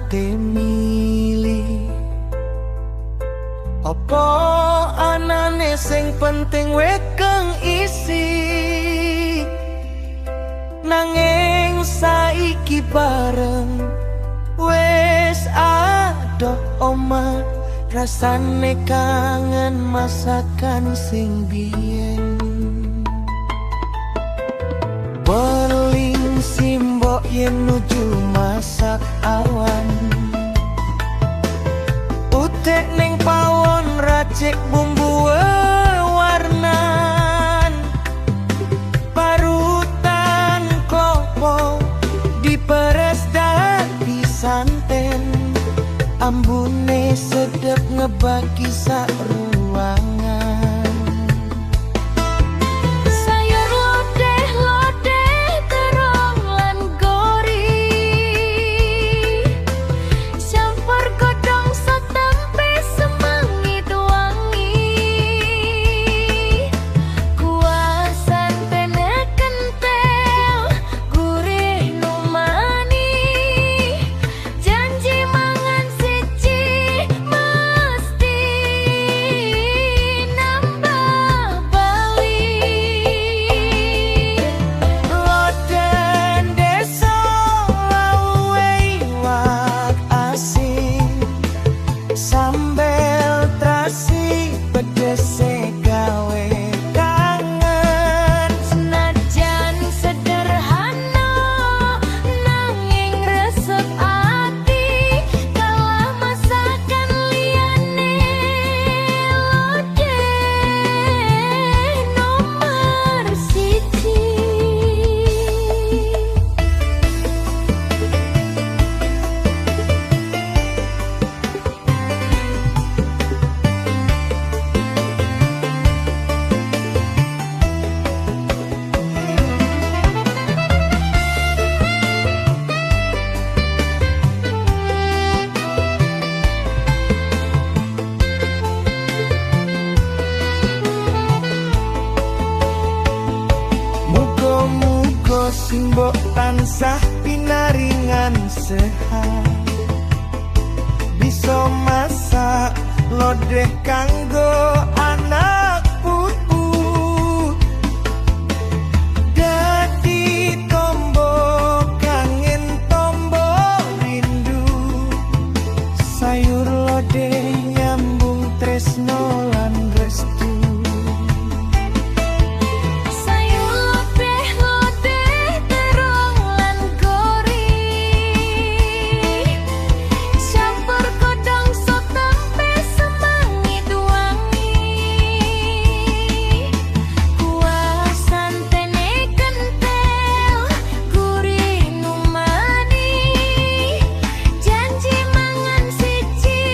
ate milih. Apa anane sing penting wekeng isi, nanging saiki bareng wes adoh omah. Rasane kangen masakan sing biyen. Beling simbok yen nuju masak awan, utek ning pawon racik bumbu warnan, parutan klopo diperes dadi santen, ambune sedep ngebaki sak ruangan. Sayur lodeh terong lan gori, campur godhong satempe semangit wangi, kuah santene kentel gurih numani, janji mangan siji mesti nambah bali. Loden desa lawe iwak asin, sambel terasi pedese gawe kangen. Senajan sederhana nanging resep ati, kalah masakan liyane lodeh nomor siji. Muga-muga simbok tansah pinaringan sehat, bisa masak lodeh kanggo anak putu, dadi tombo kangen tombo rindu. Sayur lodeh nyambung tresno lan restu. Sayur lodeh terong lan gori, campur godhong satempe semangit wangi, kuah santene kentel gurih numani, janji mangan siji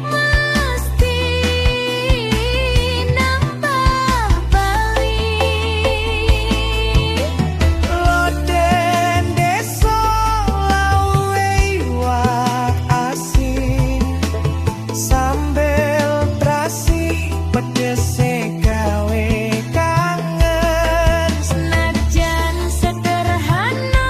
mesti nambah bali. Loden desa lawe iwak asin, sambel terasi pedese gawe kangen. Senajan sederhana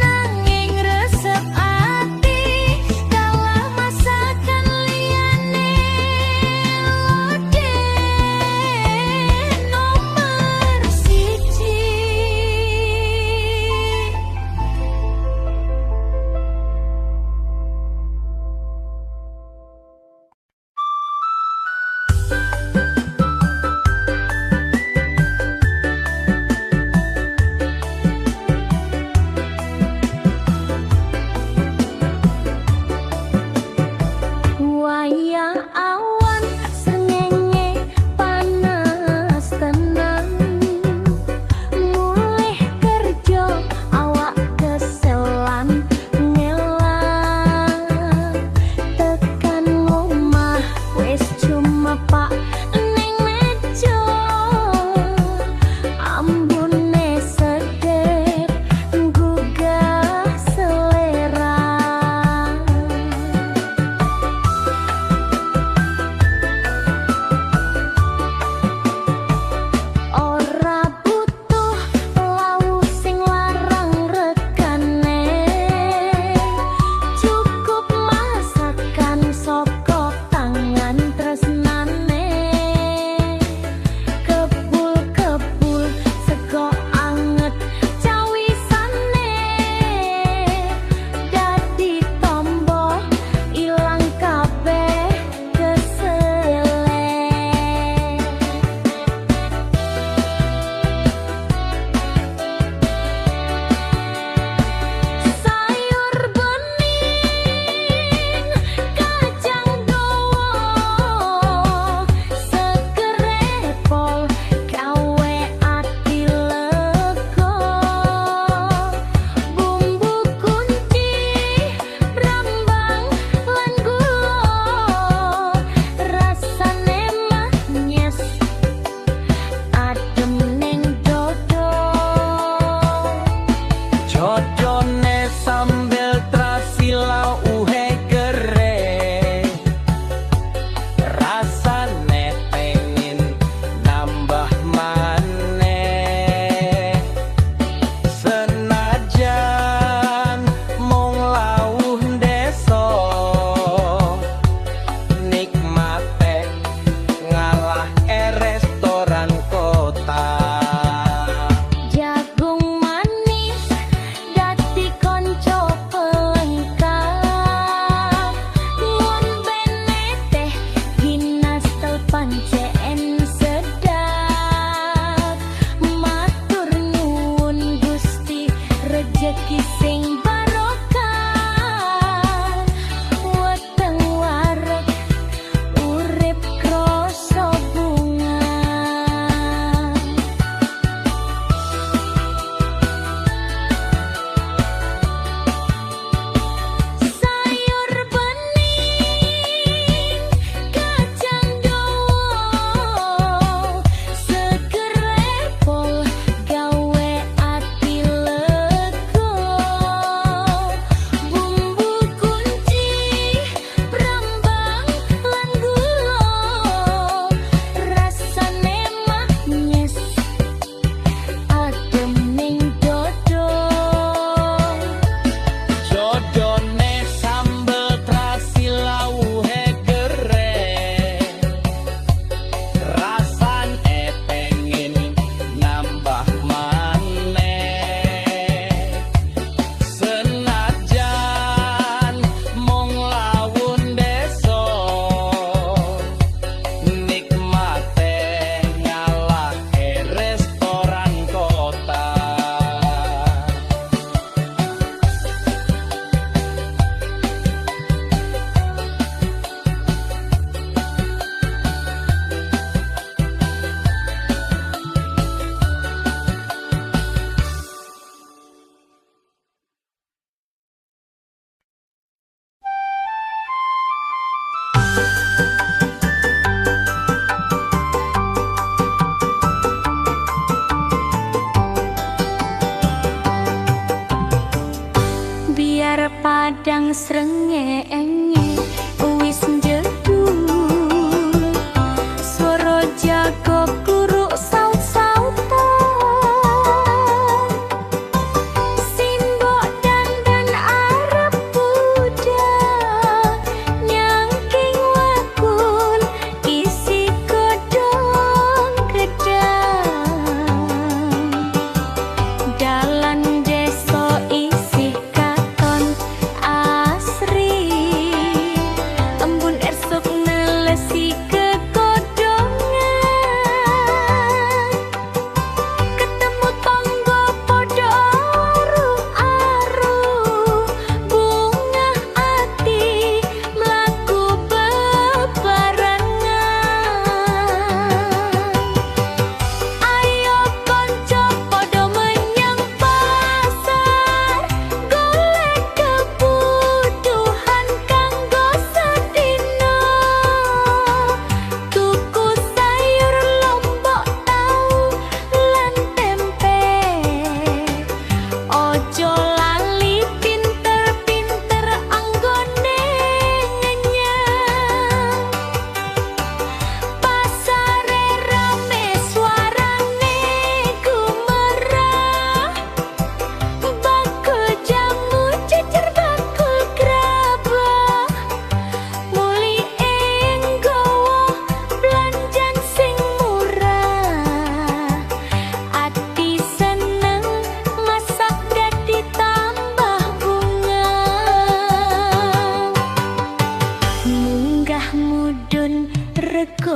nanging resep ati, kalah masakan liyane lodeh nomor siji.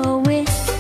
yo wis